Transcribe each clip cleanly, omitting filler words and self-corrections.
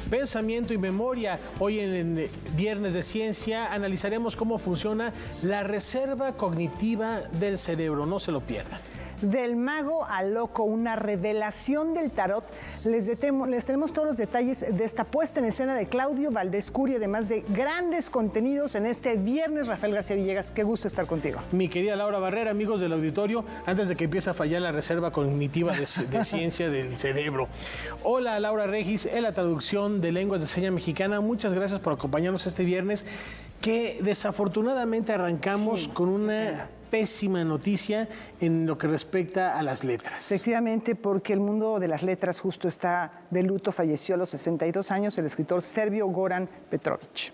Pensamiento y memoria. Hoy en Viernes de Ciencia analizaremos cómo funciona la reserva cognitiva del cerebro. No se lo pierdan. Del mago al loco, una revelación del tarot. Les tenemos todos los detalles de esta puesta en escena de Claudio Valdés Cury, además de grandes contenidos en este viernes. Rafael García Villegas, qué gusto estar contigo. Mi querida Laura Barrera, amigos del auditorio, antes de que empiece a fallar la reserva cognitiva de ciencia del cerebro. Hola, Laura Regis, en la traducción de lenguas de señas mexicana. Muchas gracias por acompañarnos este viernes, que desafortunadamente arrancamos con una pésima noticia en lo que respecta a las letras. Efectivamente, porque el mundo de las letras justo está de luto. Falleció a los 62 años el escritor serbio Goran Petrović.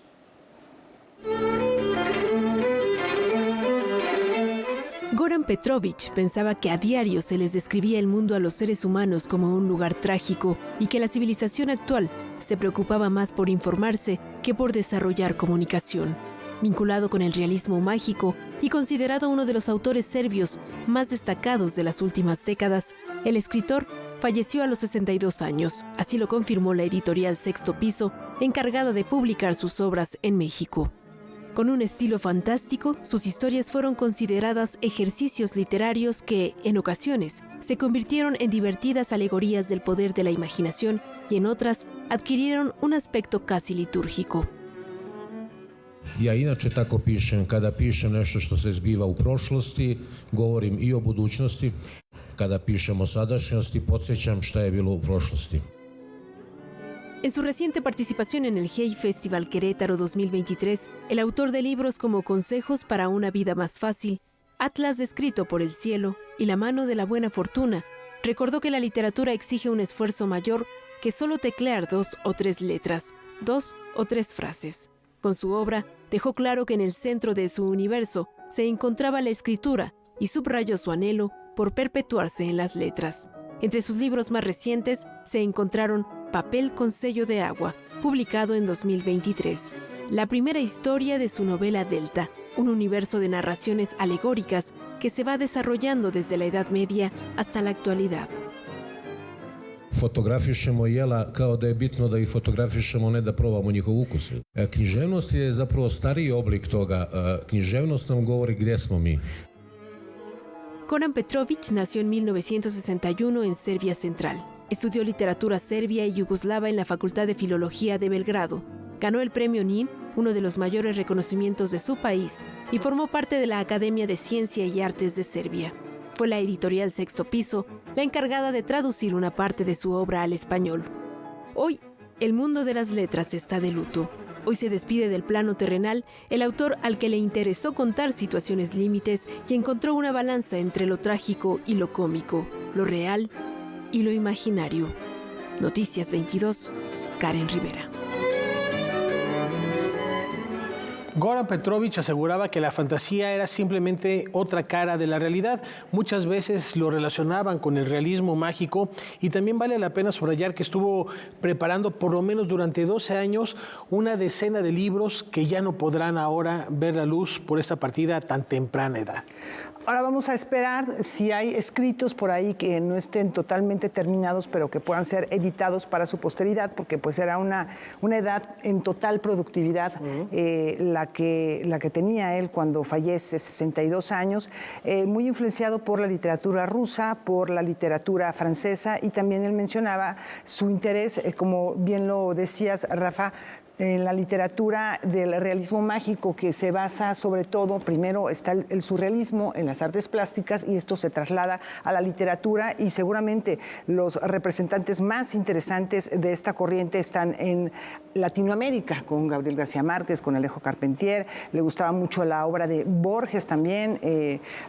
Goran Petrović pensaba que a diario se les describía el mundo a los seres humanos como un lugar trágico y que la civilización actual se preocupaba más por informarse que por desarrollar comunicación. Vinculado con el realismo mágico y considerado uno de los autores serbios más destacados de las últimas décadas, el escritor falleció a los 62 años. Así lo confirmó la editorial Sexto Piso, encargada de publicar sus obras en México. Con un estilo fantástico, sus historias fueron consideradas ejercicios literarios que, en ocasiones, se convirtieron en divertidas alegorías del poder de la imaginación y en otras adquirieron un aspecto casi litúrgico. Ja inače tako pišem, kada pišem nešto što se zbiva u prošlosti, govorim i o budućnosti. Kada pišem o sadašnjosti, podsjećam šta je bilo u prošlosti. En su reciente participación en el Hey Festival Querétaro 2023, el autor de libros como Consejos para una vida más fácil, Atlas descrito por el cielo y La mano de la buena fortuna, recordó que la literatura exige un esfuerzo mayor que solo teclear 2 o 3 letras, 2 o 3 frases. Con su obra, dejó claro que en el centro de su universo se encontraba la escritura y subrayó su anhelo por perpetuarse en las letras. Entre sus libros más recientes se encontraron Papel con sello de agua, publicado en 2023, la primera historia de su novela Delta, un universo de narraciones alegóricas que se va desarrollando desde la Edad Media hasta la actualidad. Fotografišemo jela kao da je bitno da ih fotografišemo, ne da probamo njihov ukus. Književnost je zapravo stariji oblik toga. Književnost nam govori gdje smo mi. Goran Petrović nació en 1961 en Serbia Central. Estudió literatura serbia y yugoslava en la Facultad de Filología de Belgrado. Ganó el premio NIN, uno de los mayores reconocimientos de su país, y formó parte de la Academia de Ciencia y Artes de Serbia. Fue la editorial Sexto Piso la encargada de traducir una parte de su obra al español. Hoy, el mundo de las letras está de luto. Hoy se despide del plano terrenal el autor al que le interesó contar situaciones límites y encontró una balanza entre lo trágico y lo cómico, lo real y lo imaginario. Noticias 22, Karen Rivera. Goran Petrović aseguraba que la fantasía era simplemente otra cara de la realidad. Muchas veces lo relacionaban con el realismo mágico y también vale la pena subrayar que estuvo preparando por lo menos durante 12 años una decena de libros que ya no podrán ahora ver la luz por esta partida a tan temprana edad. Ahora vamos a esperar si hay escritos por ahí que no estén totalmente terminados, pero que puedan ser editados para su posteridad, porque pues era una edad en total productividad la que tenía él cuando fallece, 62 años, muy influenciado por la literatura rusa, por la literatura francesa, y también él mencionaba su interés, como bien lo decías, Rafa, en la literatura del realismo mágico, que se basa sobre todo, primero está el surrealismo en las artes plásticas, y esto se traslada a la literatura, y seguramente los representantes más interesantes de esta corriente están en Latinoamérica, con Gabriel García Márquez, con Alejo Carpentier. Le gustaba mucho la obra de Borges también,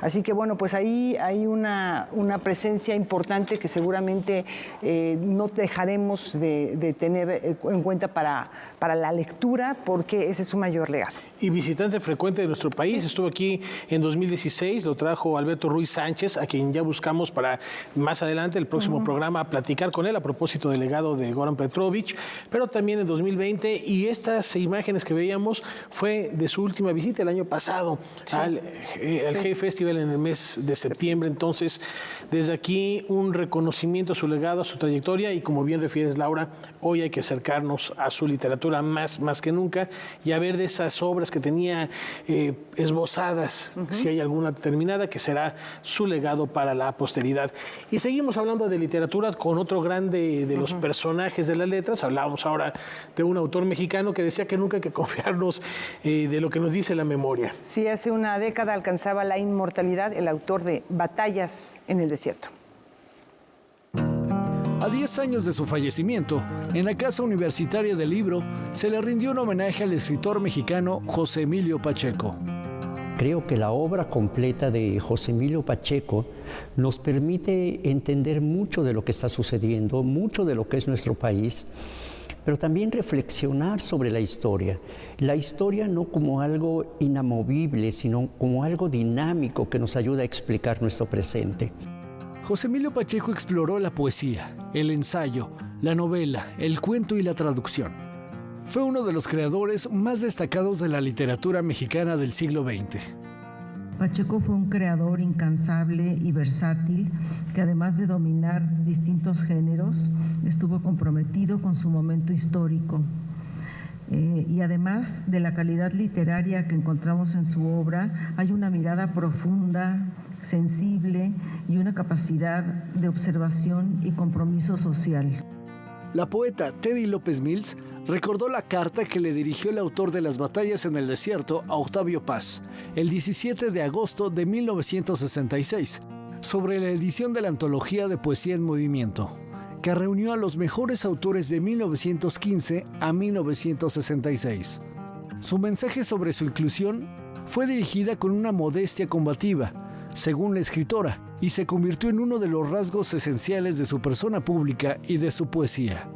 así que bueno, pues ahí hay una presencia importante que seguramente no dejaremos de tener en cuenta para la lectura, porque ese es su mayor legado. Y visitante frecuente de nuestro país, estuvo aquí en 2016, lo trajo Alberto Ruiz Sánchez, a quien ya buscamos para más adelante, el próximo programa, platicar con él a propósito del legado de Goran Petrovich, pero también en 2020, y estas imágenes que veíamos fue de su última visita el año pasado al Hey Festival en el mes de septiembre. Entonces, desde aquí un reconocimiento a su legado, a su trayectoria, y como bien refieres, Laura, hoy hay que acercarnos a su literatura más que nunca y a ver de esas obras que tenía esbozadas, si hay alguna terminada, que será su legado para la posteridad. Y seguimos hablando de literatura con otro grande de los personajes de las letras. Hablábamos ahora de un autor mexicano que decía que nunca hay que confiarnos de lo que nos dice la memoria. Sí, hace una década alcanzaba la inmortalidad el autor de Batallas en el desierto. A 10 años de su fallecimiento, en la Casa Universitaria del Libro, se le rindió un homenaje al escritor mexicano José Emilio Pacheco. Creo que la obra completa de José Emilio Pacheco nos permite entender mucho de lo que está sucediendo, mucho de lo que es nuestro país, pero también reflexionar sobre la historia. La historia no como algo inamovible, sino como algo dinámico que nos ayuda a explicar nuestro presente. José Emilio Pacheco exploró la poesía, el ensayo, la novela, el cuento y la traducción. Fue uno de los creadores más destacados de la literatura mexicana del siglo XX. Pacheco fue un creador incansable y versátil que, además de dominar distintos géneros, estuvo comprometido con su momento histórico. Y además de la calidad literaria que encontramos en su obra, hay una mirada profunda, sensible y una capacidad de observación y compromiso social. La poeta Teddy López Mills recordó la carta que le dirigió el autor de Las Batallas en el Desierto a Octavio Paz, el 17 de agosto de 1966, sobre la edición de la antología de Poesía en Movimiento, que reunió a los mejores autores de 1915 a 1966. Su mensaje sobre su inclusión fue dirigida con una modestia combativa, según la escritora, y se convirtió en uno de los rasgos esenciales de su persona pública y de su poesía.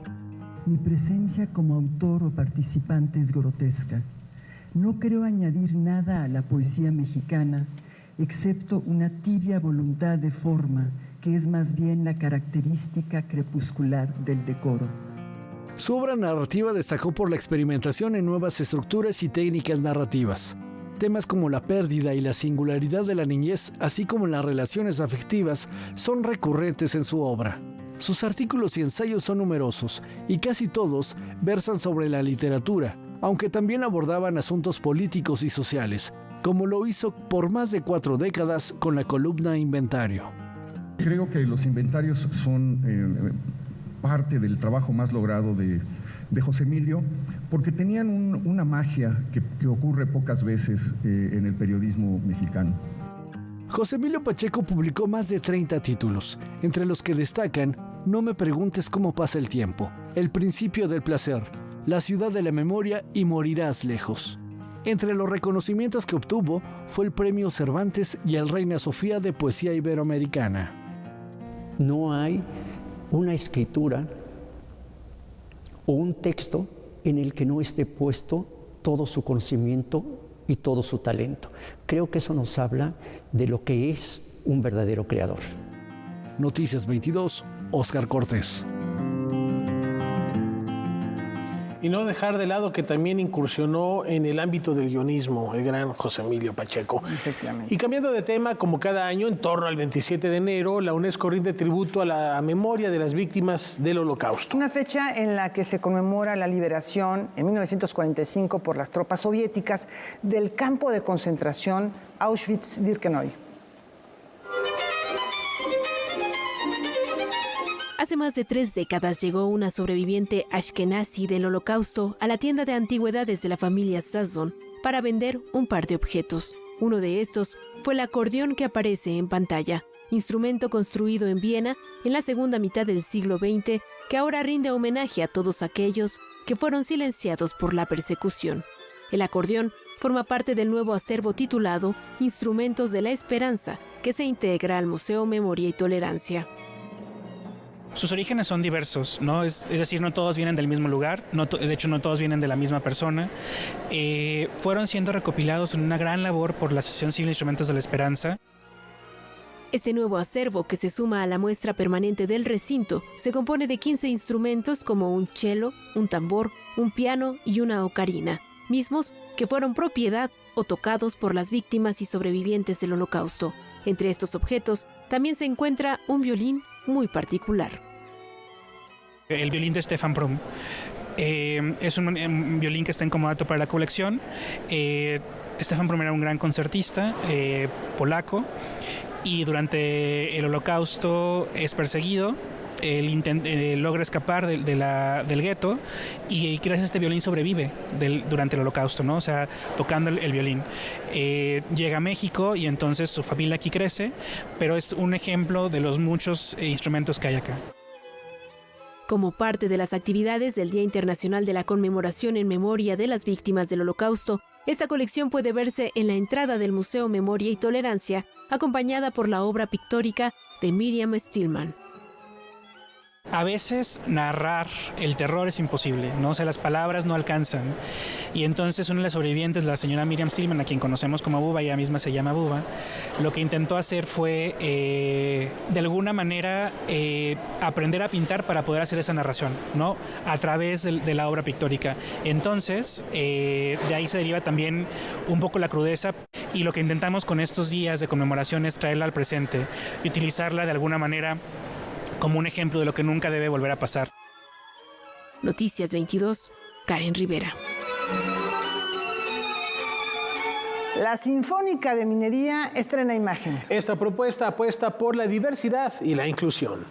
Mi presencia como autor o participante es grotesca. No creo añadir nada a la poesía mexicana, excepto una tibia voluntad de forma, que es más bien la característica crepuscular del decoro. Su obra narrativa destacó por la experimentación en nuevas estructuras y técnicas narrativas. Temas como la pérdida y la singularidad de la niñez, así como las relaciones afectivas, son recurrentes en su obra. Sus artículos y ensayos son numerosos, y casi todos versan sobre la literatura, aunque también abordaban asuntos políticos y sociales, como lo hizo por más de 4 décadas con la columna Inventario. Creo que los inventarios son parte del trabajo más logrado de José Emilio, porque tenían una magia que ocurre pocas veces en el periodismo mexicano. José Emilio Pacheco publicó más de 30 títulos, entre los que destacan No me preguntes cómo pasa el tiempo, El principio del placer, La ciudad de la memoria y Morirás lejos. Entre los reconocimientos que obtuvo fue el Premio Cervantes y el Reina Sofía de Poesía Iberoamericana. No hay una escritura o un texto en el que no esté puesto todo su conocimiento y todo su talento. Creo que eso nos habla de lo que es un verdadero creador. Noticias 22, Óscar Cortés. Y no dejar de lado que también incursionó en el ámbito del guionismo, el gran José Emilio Pacheco. Efectivamente. Y cambiando de tema, como cada año, en torno al 27 de enero, la UNESCO rinde tributo a la memoria de las víctimas del Holocausto. Una fecha en la que se conmemora la liberación en 1945 por las tropas soviéticas del campo de concentración Auschwitz-Birkenau. Hace más de 3 décadas llegó una sobreviviente ashkenazi del Holocausto a la tienda de antigüedades de la familia Sazon para vender un par de objetos. Uno de estos fue el acordeón que aparece en pantalla, instrumento construido en Viena en la segunda mitad del siglo XX, que ahora rinde homenaje a todos aquellos que fueron silenciados por la persecución. El acordeón forma parte del nuevo acervo titulado Instrumentos de la Esperanza, que se integra al Museo Memoria y Tolerancia. Sus orígenes son diversos, ¿no? Es decir, no todos vienen del mismo lugar, de hecho no todos vienen de la misma persona. Fueron siendo recopilados en una gran labor por la Asociación Civil de Instrumentos de la Esperanza. Este nuevo acervo, que se suma a la muestra permanente del recinto, se compone de 15 instrumentos como un cello, un tambor, un piano y una ocarina, mismos que fueron propiedad o tocados por las víctimas y sobrevivientes del Holocausto. Entre estos objetos también se encuentra un violín muy particular. El violín de Stefan Prum. Es un violín que está en comodato para la colección. Stefan Prum era un gran concertista polaco y durante el Holocausto es perseguido. Él logra escapar del gueto y gracias a este violín sobrevive durante el Holocausto, ¿no? O sea, tocando el violín. Llega a México y entonces su familia aquí crece, pero es un ejemplo de los muchos instrumentos que hay acá. Como parte de las actividades del Día Internacional de la Conmemoración en Memoria de las Víctimas del Holocausto, esta colección puede verse en la entrada del Museo Memoria y Tolerancia, acompañada por la obra pictórica de Miriam Stillman. A veces narrar el terror es imposible, ¿no? O sea, las palabras no alcanzan. Y entonces una de las sobrevivientes, la señora Miriam Stillman, a quien conocemos como Buba, ella misma se llama Buba, lo que intentó hacer fue, de alguna manera, aprender a pintar para poder hacer esa narración, ¿no? A través de la obra pictórica. Entonces, de ahí se deriva también un poco la crudeza. Y lo que intentamos con estos días de conmemoración es traerla al presente y utilizarla de alguna manera como un ejemplo de lo que nunca debe volver a pasar. Noticias 22, Karen Rivera. La Sinfónica de Minería estrena imagen. Esta propuesta apuesta por la diversidad y la inclusión.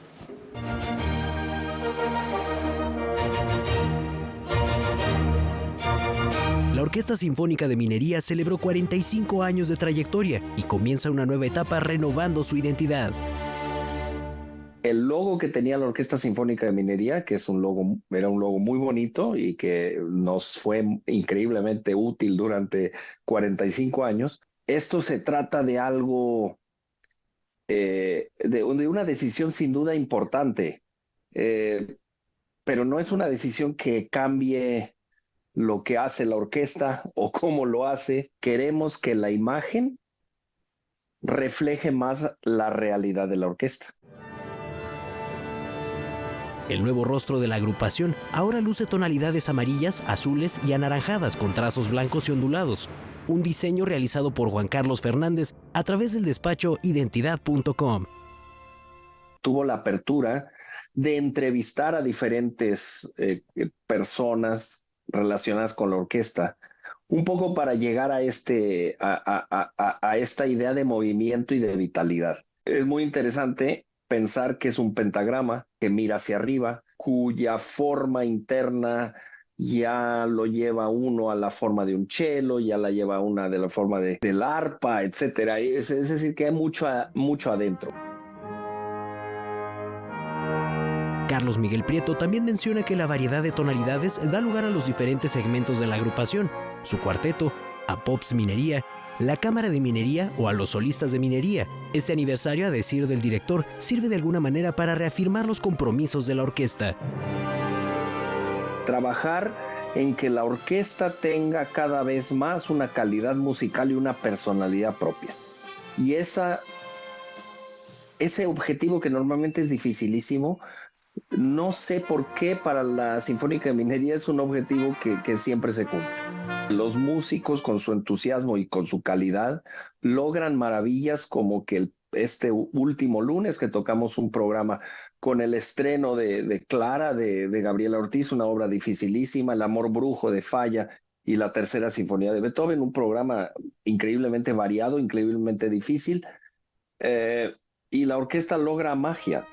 La Orquesta Sinfónica de Minería celebró 45 años de trayectoria y comienza una nueva etapa renovando su identidad. El logo que tenía la Orquesta Sinfónica de Minería, que era un logo muy bonito y que nos fue increíblemente útil durante 45 años. Esto se trata de algo, de una decisión sin duda importante, pero no es una decisión que cambie lo que hace la orquesta o cómo lo hace. Queremos que la imagen refleje más la realidad de la orquesta. El nuevo rostro de la agrupación ahora luce tonalidades amarillas, azules y anaranjadas con trazos blancos y ondulados. Un diseño realizado por Juan Carlos Fernández a través del despacho identidad.com. Tuvo la apertura de entrevistar a diferentes personas relacionadas con la orquesta, un poco para llegar a esta idea de movimiento y de vitalidad. Es muy interesante pensar que es un pentagrama que mira hacia arriba, cuya forma interna ya lo lleva uno a la forma de un cello, ya la lleva una de la forma del arpa, etc. Es decir, que hay mucho adentro. Carlos Miguel Prieto también menciona que la variedad de tonalidades da lugar a los diferentes segmentos de la agrupación, su cuarteto, a Pops Minería, la Cámara de Minería o a los solistas de minería. Este aniversario, a decir del director, sirve de alguna manera para reafirmar los compromisos de la orquesta. Trabajar en que la orquesta tenga cada vez más una calidad musical y una personalidad propia. Y ese objetivo que normalmente es dificilísimo, no sé por qué para la Sinfónica de Minería es un objetivo que siempre se cumple. Los músicos, con su entusiasmo y con su calidad, logran maravillas como que este último lunes que tocamos un programa con el estreno de Clara, de Gabriela Ortiz, una obra dificilísima, El amor brujo de Falla y la tercera sinfonía de Beethoven, un programa increíblemente variado, increíblemente difícil, y la orquesta logra magia.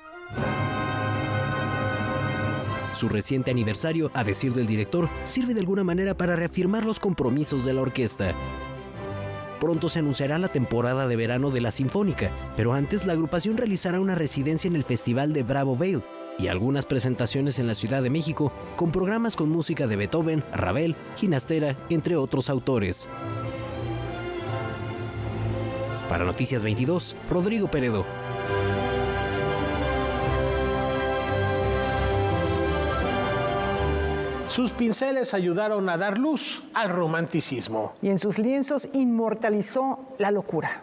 Su reciente aniversario, a decir del director, sirve de alguna manera para reafirmar los compromisos de la orquesta. Pronto se anunciará la temporada de verano de la Sinfónica, pero antes la agrupación realizará una residencia en el Festival de Bravo Vale y algunas presentaciones en la Ciudad de México con programas con música de Beethoven, Ravel, Ginastera, entre otros autores. Para Noticias 22, Rodrigo Peredo. Sus pinceles ayudaron a dar luz al romanticismo. Y en sus lienzos inmortalizó la locura.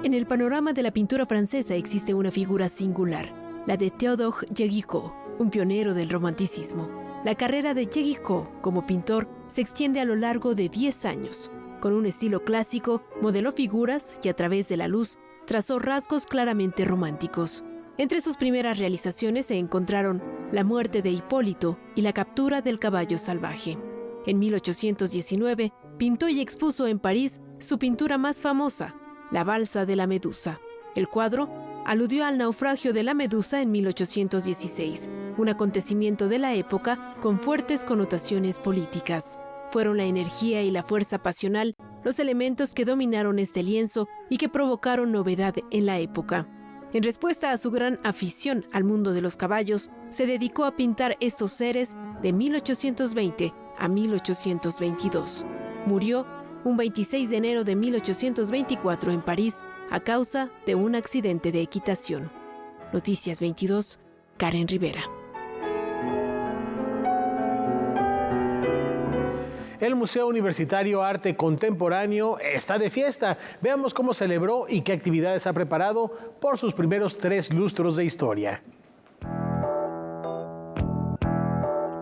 En el panorama de la pintura francesa existe una figura singular, la de Théodore Géricault, un pionero del romanticismo. La carrera de Géricault como pintor se extiende a lo largo de 10 años. Con un estilo clásico, modeló figuras y a través de la luz trazó rasgos claramente románticos. Entre sus primeras realizaciones se encontraron La muerte de Hipólito y La captura del caballo salvaje. En 1819 pintó y expuso en París su pintura más famosa, La balsa de la Medusa. El cuadro aludió al naufragio de la Medusa en 1816, un acontecimiento de la época con fuertes connotaciones políticas. Fueron la energía y la fuerza pasional los elementos que dominaron este lienzo y que provocaron novedad en la época. En respuesta a su gran afición al mundo de los caballos, se dedicó a pintar estos seres de 1820 a 1822. Murió un 26 de enero de 1824 en París a causa de un accidente de equitación. Noticias 22, Karen Rivera. El Museo Universitario Arte Contemporáneo está de fiesta. Veamos cómo celebró y qué actividades ha preparado por sus primeros 3 lustros de historia.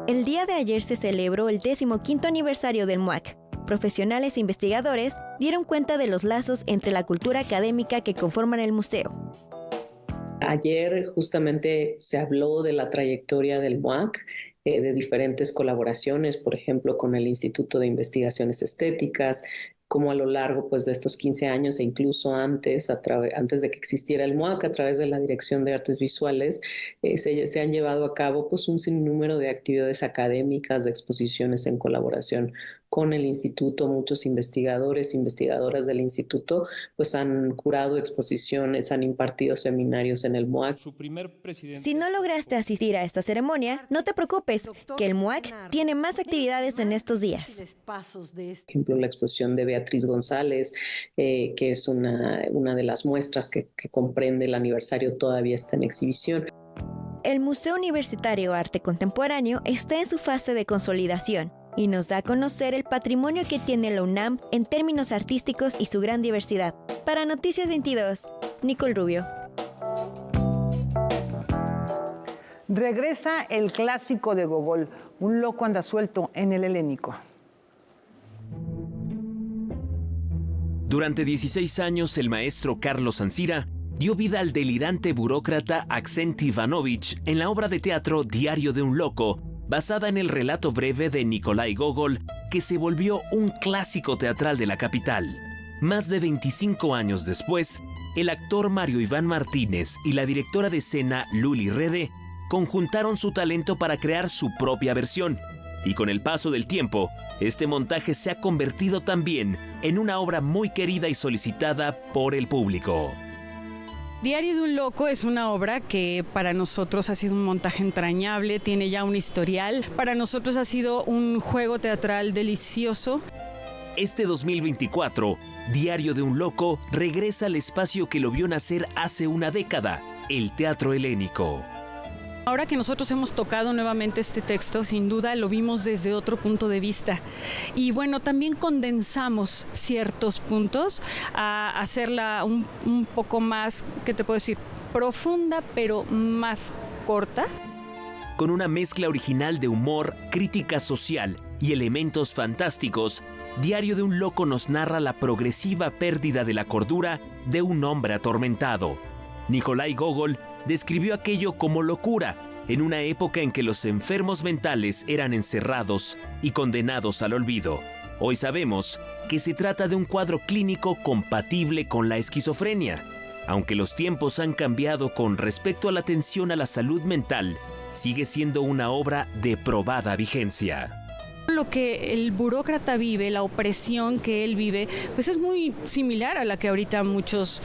El día de ayer se celebró el 15º aniversario del MUAC. Profesionales e investigadores dieron cuenta de los lazos entre la cultura académica que conforman el museo. Ayer justamente se habló de la trayectoria del MUAC, de diferentes colaboraciones, por ejemplo, con el Instituto de Investigaciones Estéticas, como a lo largo pues, de estos 15 años e incluso antes de que existiera el MUAC, a través de la Dirección de Artes Visuales, se han llevado a cabo pues, un sinnúmero de actividades académicas, de exposiciones en colaboración con el instituto. Muchos investigadores e investigadoras del instituto pues, han curado exposiciones, han impartido seminarios en el MUAC. Si no lograste asistir a esta ceremonia, no te preocupes, que el MUAC tiene más actividades en estos días. Por ejemplo, la exposición de Beatriz González, que es una de las muestras que comprende el aniversario, todavía está en exhibición. El Museo Universitario Arte Contemporáneo está en su fase de consolidación y nos da a conocer el patrimonio que tiene la UNAM en términos artísticos y su gran diversidad. Para Noticias 22, Nicole Rubio. Regresa el clásico de Gogol, Un loco anda suelto en el Helénico. Durante 16 años, el maestro Carlos Ancira dio vida al delirante burócrata Aksent Ivanovich en la obra de teatro Diario de un loco, basada en el relato breve de Nikolai Gogol, que se volvió un clásico teatral de la capital. Más de 25 años después, el actor Mario Iván Martínez y la directora de escena Luli Rede conjuntaron su talento para crear su propia versión. Y con el paso del tiempo, este montaje se ha convertido también en una obra muy querida y solicitada por el público. Diario de un loco es una obra que para nosotros ha sido un montaje entrañable, tiene ya un historial. Para nosotros ha sido un juego teatral delicioso. Este 2024, Diario de un loco regresa al espacio que lo vio nacer hace una década, el teatro helénico. Ahora que nosotros hemos tocado nuevamente este texto, sin duda lo vimos desde otro punto de vista. Y bueno, también condensamos ciertos puntos a hacerla un poco más, ¿qué te puedo decir? Profunda, pero más corta. Con una mezcla original de humor, crítica social y elementos fantásticos, Diario de un loco nos narra la progresiva pérdida de la cordura de un hombre atormentado. Nikolai Gogol describió aquello como locura, en una época en que los enfermos mentales eran encerrados y condenados al olvido. Hoy sabemos que se trata de un cuadro clínico compatible con la esquizofrenia. Aunque los tiempos han cambiado con respecto a la atención a la salud mental, sigue siendo una obra de probada vigencia. Lo que el burócrata vive, la opresión que él vive, pues es muy similar a la que ahorita muchos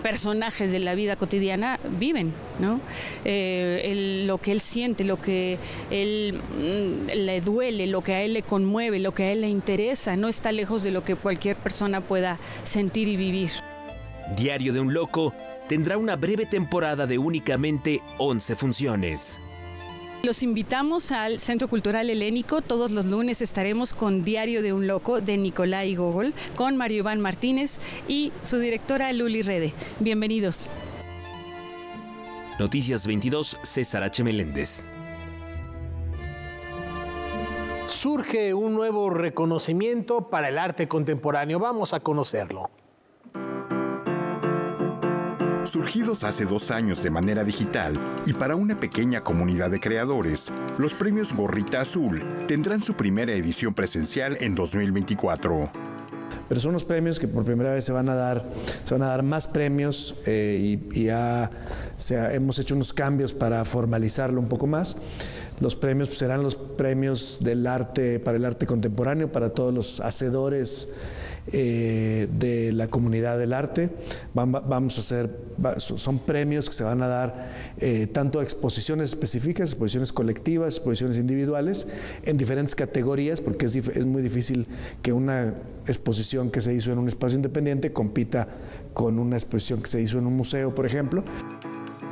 personajes de la vida cotidiana viven, ¿no? Lo que él siente, lo que él le duele, lo que a él le conmueve, lo que a él le interesa, no está lejos de lo que cualquier persona pueda sentir y vivir. Diario de un Loco tendrá una breve temporada de únicamente 11 funciones. Los invitamos al Centro Cultural Helénico. Todos los lunes estaremos con Diario de un Loco de Nikolai Gogol, con Mario Iván Martínez y su directora Luli Rede. Bienvenidos. Noticias 22, César H. Meléndez. Surge un nuevo reconocimiento para el arte contemporáneo. Vamos a conocerlo. Surgidos hace 2 años de manera digital y para una pequeña comunidad de creadores, los premios Gorrita Azul tendrán su primera edición presencial en 2024. Pero son unos premios que por primera vez se van a dar más premios y ya hemos hecho unos cambios para formalizarlo un poco más. Los premios serán los premios del arte, para el arte contemporáneo, para todos los hacedores de la comunidad del arte. Son premios que se van a dar tanto a exposiciones específicas, exposiciones colectivas, exposiciones individuales, en diferentes categorías, porque es muy difícil que una exposición que se hizo en un espacio independiente compita con una exposición que se hizo en un museo, por ejemplo.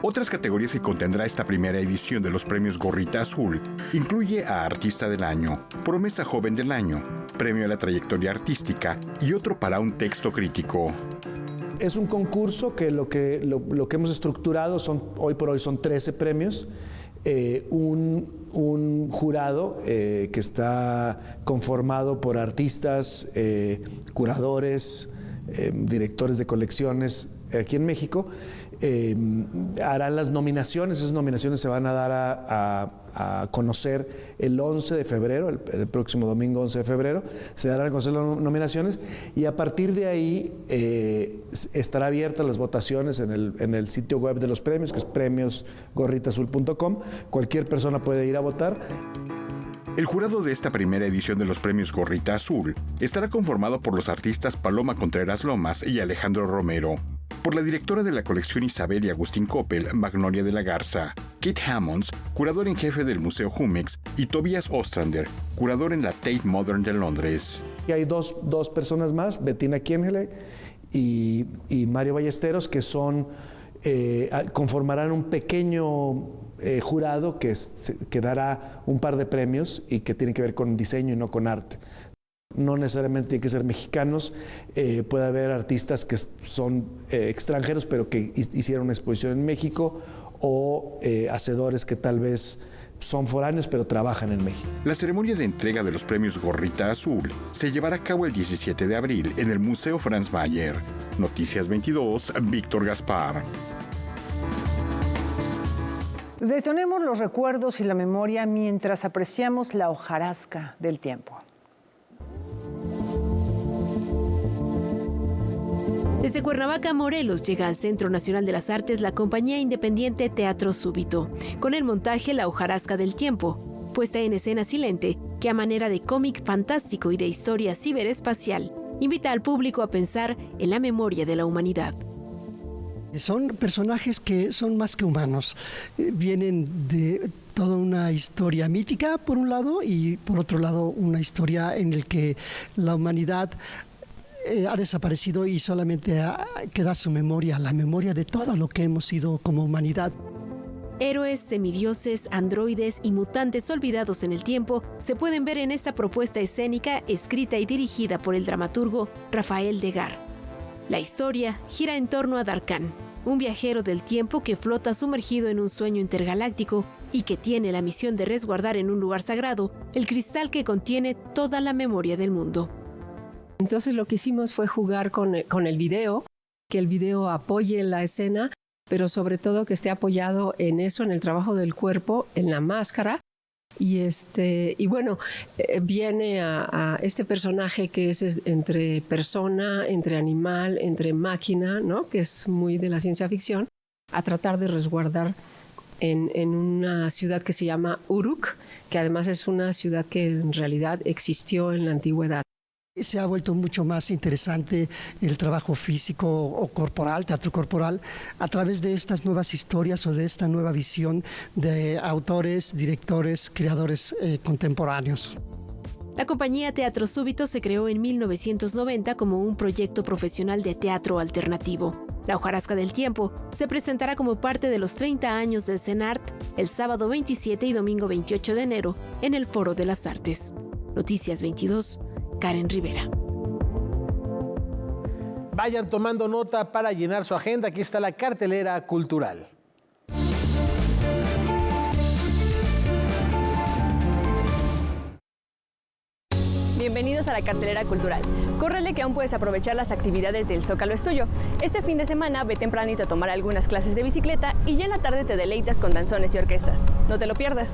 Otras categorías que contendrá esta primera edición de los premios Gorrita Azul incluye a Artista del Año, Promesa Joven del Año, Premio a la Trayectoria Artística y otro para un texto crítico. Es un concurso que lo que hemos estructurado hoy por hoy son 13 premios. Un jurado que está conformado por artistas, curadores, directores de colecciones aquí en México. Harán las nominaciones. Esas nominaciones se van a dar a conocer el 11 de febrero, el próximo domingo 11 de febrero, se darán a conocer las nominaciones y a partir de ahí estará abiertas las votaciones en el sitio web de los premios, que es premiosgorritaazul.com. Cualquier persona puede ir a votar. El jurado de esta primera edición de los premios Gorrita Azul estará conformado por los artistas Paloma Contreras Lomas y Alejandro Romero, por la directora de la colección Isabel y Agustín Coppel, Magnolia de la Garza, Kate Hammonds, curador en jefe del Museo Jumex, y Tobias Ostrander, curador en la Tate Modern de Londres. Y hay dos personas más, Bettina Kienle y Mario Ballesteros, que conformarán un pequeño jurado que dará un par de premios y que tiene que ver con diseño y no con arte. No necesariamente tienen que ser mexicanos, puede haber artistas que son extranjeros pero que hicieron una exposición en México o hacedores que tal vez son foráneos pero trabajan en México. La ceremonia de entrega de los premios Gorrita Azul se llevará a cabo el 17 de abril en el Museo Franz Mayer. Noticias 22, Víctor Gaspar. Detonemos los recuerdos y la memoria mientras apreciamos la hojarasca del tiempo. Desde Cuernavaca, Morelos, llega al Centro Nacional de las Artes la compañía independiente Teatro Súbito, con el montaje La hojarasca del tiempo, puesta en escena silente, que a manera de cómic fantástico y de historia ciberespacial, invita al público a pensar en la memoria de la humanidad. Son personajes que son más que humanos, vienen de toda una historia mítica por un lado y por otro lado una historia en la que la humanidad ha desaparecido y solamente queda su memoria, la memoria de todo lo que hemos sido como humanidad. Héroes, semidioses, androides y mutantes olvidados en el tiempo se pueden ver en esta propuesta escénica escrita y dirigida por el dramaturgo Rafael Degar. La historia gira en torno a Darkan, un viajero del tiempo que flota sumergido en un sueño intergaláctico y que tiene la misión de resguardar en un lugar sagrado el cristal que contiene toda la memoria del mundo. Entonces lo que hicimos fue jugar con el video, que el video apoye la escena, pero sobre todo que esté apoyado en eso, en el trabajo del cuerpo, en la máscara. Y bueno, viene a este personaje que es entre persona, entre animal, entre máquina, ¿no? Que es muy de la ciencia ficción, a tratar de resguardar en una ciudad que se llama Uruk, que además es una ciudad que en realidad existió en la antigüedad. Se ha vuelto mucho más interesante el trabajo físico o corporal, teatro corporal, a través de estas nuevas historias o de esta nueva visión de autores, directores, creadores contemporáneos. La compañía Teatro Súbito se creó en 1990 como un proyecto profesional de teatro alternativo. La hojarasca del tiempo se presentará como parte de los 30 años del CENART el sábado 27 y domingo 28 de enero en el Foro de las Artes. Noticias 22, Karen Rivera. Vayan tomando nota para llenar su agenda. Aquí está la cartelera cultural. Bienvenidos a la cartelera cultural. Córrele que aún puedes aprovechar las actividades del Zócalo es tuyo. Este fin de semana ve tempranito a tomar algunas clases de bicicleta y ya en la tarde te deleitas con danzones y orquestas. No te lo pierdas.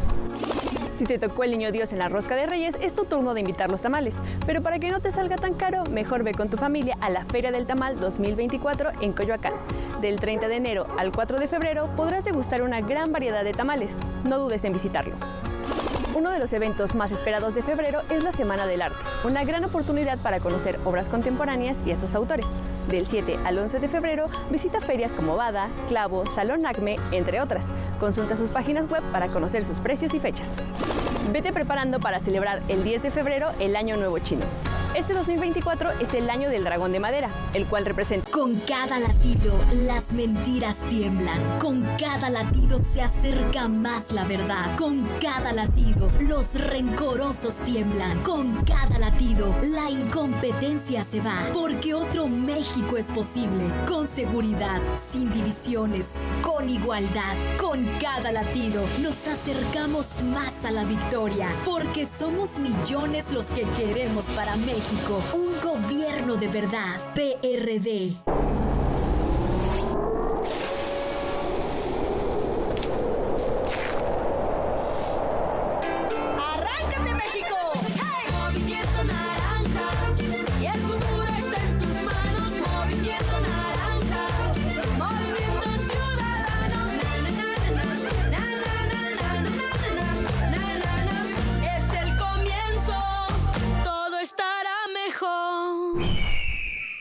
Si te tocó el niño Dios en la rosca de Reyes, es tu turno de invitar los tamales. Pero para que no te salga tan caro, mejor ve con tu familia a la Feria del Tamal 2024 en Coyoacán. Del 30 de enero al 4 de febrero podrás degustar una gran variedad de tamales. No dudes en visitarlo. Uno de los eventos más esperados de febrero es la Semana del Arte, una gran oportunidad para conocer obras contemporáneas y a sus autores. Del 7 al 11 de febrero visita ferias como Bada, Clavo, Salón Acme, entre otras. Consulta sus páginas web para conocer sus precios y fechas. Vete preparando para celebrar el 10 de febrero el Año Nuevo Chino. Este 2024 es el año del dragón de madera, el cual representa... Con cada latido, las mentiras tiemblan. Con cada latido se acerca más la verdad. Con cada latido, los rencorosos tiemblan. Con cada latido, la incompetencia se va. Porque otro México es posible. Con seguridad, sin divisiones, con igualdad. Con cada latido, nos acercamos más a la victoria. Porque somos millones los que queremos para México. Un gobierno de verdad. PRD. ¡Arráncate, México! ¡Hey! Movimiento Naranja. Y el futuro está en tus manos. Movimiento Naranja. Movimiento Ciudadano. Es el comienzo. Todo estará mejor.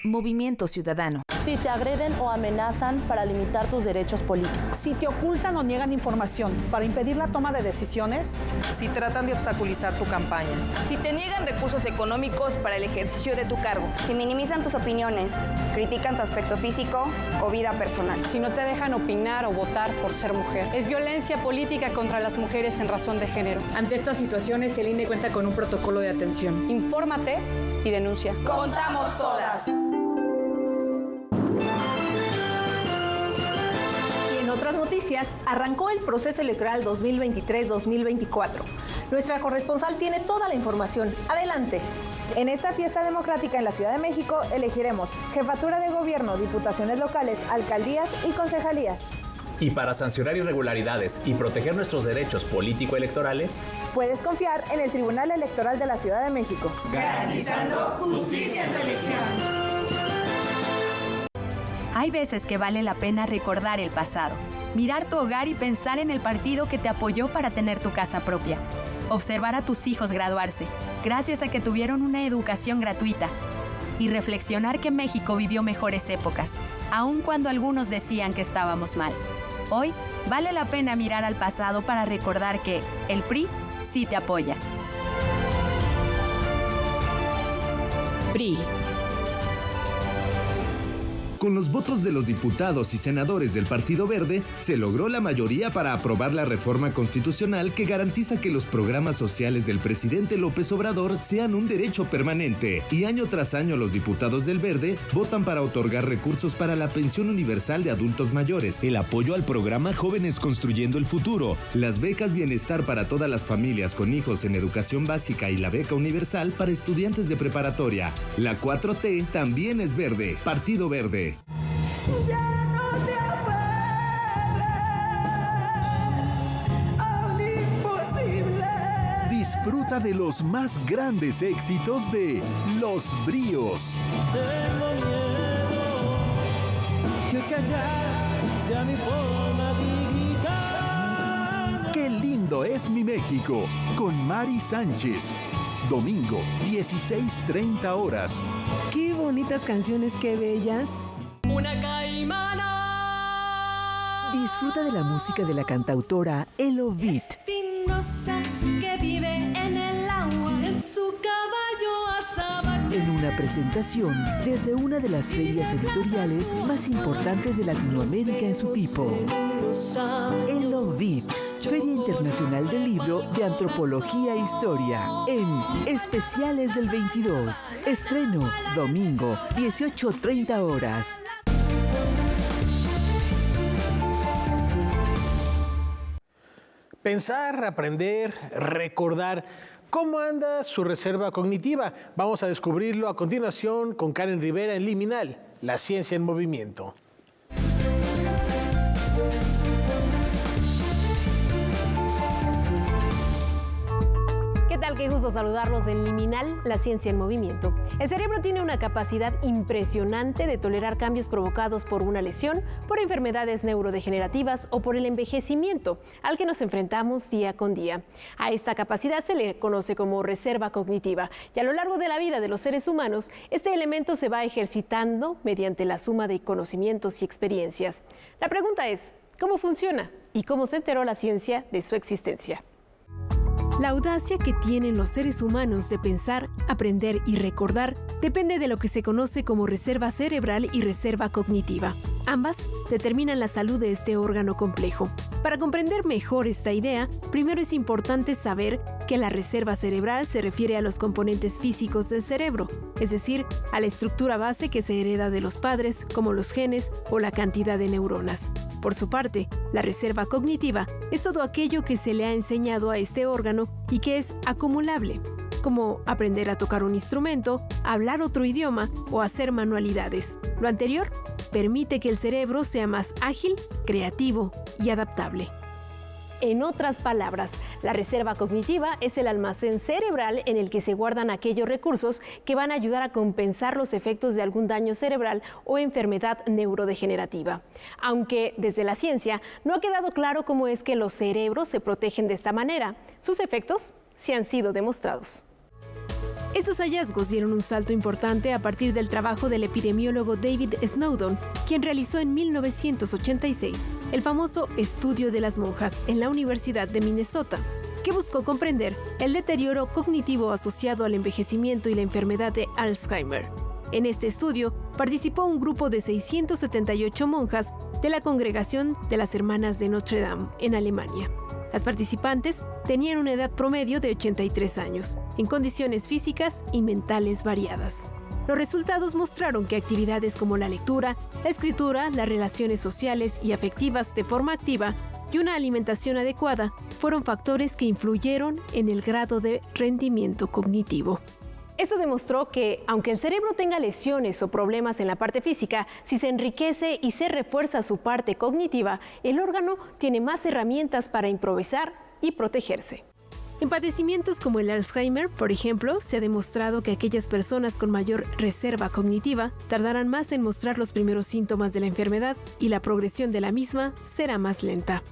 Movimiento Ciudadano. Si te agreden o amenazan para limitar tus derechos políticos. Si te ocultan o niegan información para impedir la toma de decisiones. Si tratan de obstaculizar tu campaña. Si te niegan recursos económicos para el ejercicio de tu cargo. Si minimizan tus opiniones, critican tu aspecto físico o vida personal. Si no te dejan opinar o votar por ser mujer. Es violencia política contra las mujeres en razón de género. Ante estas situaciones, el INE cuenta con un protocolo de atención. Infórmate y denuncia. ¡Contamos todas! En otras noticias, arrancó el proceso electoral 2023-2024. Nuestra corresponsal tiene toda la información. Adelante. En esta fiesta democrática en la Ciudad de México elegiremos jefatura de gobierno, diputaciones locales, alcaldías y concejalías. Y para sancionar irregularidades y proteger nuestros derechos político-electorales, puedes confiar en el Tribunal Electoral de la Ciudad de México. Garantizando justicia en tu elección. Hay veces que vale la pena recordar el pasado, mirar tu hogar y pensar en el partido que te apoyó para tener tu casa propia. Observar a tus hijos graduarse, gracias a que tuvieron una educación gratuita. Y reflexionar que México vivió mejores épocas, aun cuando algunos decían que estábamos mal. Hoy, vale la pena mirar al pasado para recordar que el PRI sí te apoya. PRI. Con los votos de los diputados y senadores del Partido Verde, se logró la mayoría para aprobar la reforma constitucional que garantiza que los programas sociales del presidente López Obrador sean un derecho permanente. Y año tras año los diputados del Verde votan para otorgar recursos para la pensión universal de adultos mayores, el apoyo al programa Jóvenes Construyendo el Futuro, las becas bienestar para todas las familias con hijos en educación básica y la beca universal para estudiantes de preparatoria. La 4T también es verde. Partido Verde. Ya no te aferres a un imposible. Disfruta de los más grandes éxitos de Los Bríos. Tengo miedo que callar sea mi forma de gritar. Qué lindo es mi México, con Mari Sánchez. Domingo, 16:30 horas. Qué bonitas canciones, qué bellas. Una caimana. Disfruta de la música de la cantautora Elo Beat. Espinosa que vive en el agua, en su caballo azabache. en una presentación desde una de las ferias editoriales más importantes de Latinoamérica en su tipo. El Lovit, Feria Internacional del Libro de Antropología e Historia, en Especiales del 22. Estreno, domingo, 18:30 horas. Pensar, aprender, recordar. ¿Cómo anda su reserva cognitiva? Vamos a descubrirlo a continuación con Karen Rivera en Liminal, la ciencia en movimiento. ¿Qué tal? Qué gusto saludarlos en Liminal, la ciencia en movimiento. El cerebro tiene una capacidad impresionante de tolerar cambios provocados por una lesión, por enfermedades neurodegenerativas o por el envejecimiento, al que nos enfrentamos día con día. A esta capacidad se le conoce como reserva cognitiva, y a lo largo de la vida de los seres humanos, este elemento se va ejercitando mediante la suma de conocimientos y experiencias. La pregunta es, ¿cómo funciona? ¿Y cómo se enteró la ciencia de su existencia? La audacia que tienen los seres humanos de pensar, aprender y recordar depende de lo que se conoce como reserva cerebral y reserva cognitiva. Ambas determinan la salud de este órgano complejo. Para comprender mejor esta idea, primero es importante saber que la reserva cerebral se refiere a los componentes físicos del cerebro, es decir, a la estructura base que se hereda de los padres, como los genes o la cantidad de neuronas. Por su parte, la reserva cognitiva es todo aquello que se le ha enseñado a este órgano y que es acumulable, como aprender a tocar un instrumento, hablar otro idioma o hacer manualidades. Lo anterior permite que el cerebro sea más ágil, creativo y adaptable. En otras palabras, la reserva cognitiva es el almacén cerebral en el que se guardan aquellos recursos que van a ayudar a compensar los efectos de algún daño cerebral o enfermedad neurodegenerativa. Aunque desde la ciencia no ha quedado claro cómo es que los cerebros se protegen de esta manera, sus efectos sí han sido demostrados. Estos hallazgos dieron un salto importante a partir del trabajo del epidemiólogo David Snowdon, quien realizó en 1986 el famoso estudio de las monjas en la Universidad de Minnesota, que buscó comprender el deterioro cognitivo asociado al envejecimiento y la enfermedad de Alzheimer. En este estudio participó un grupo de 678 monjas de la Congregación de las Hermanas de Notre Dame en Alemania. Las participantes tenían una edad promedio de 83 años, en condiciones físicas y mentales variadas. Los resultados mostraron que actividades como la lectura, la escritura, las relaciones sociales y afectivas de forma activa y una alimentación adecuada fueron factores que influyeron en el grado de rendimiento cognitivo. Esto demostró que, aunque el cerebro tenga lesiones o problemas en la parte física, si se enriquece y se refuerza su parte cognitiva, el órgano tiene más herramientas para improvisar y protegerse. En padecimientos como el Alzheimer, por ejemplo, se ha demostrado que aquellas personas con mayor reserva cognitiva tardarán más en mostrar los primeros síntomas de la enfermedad y la progresión de la misma será más lenta.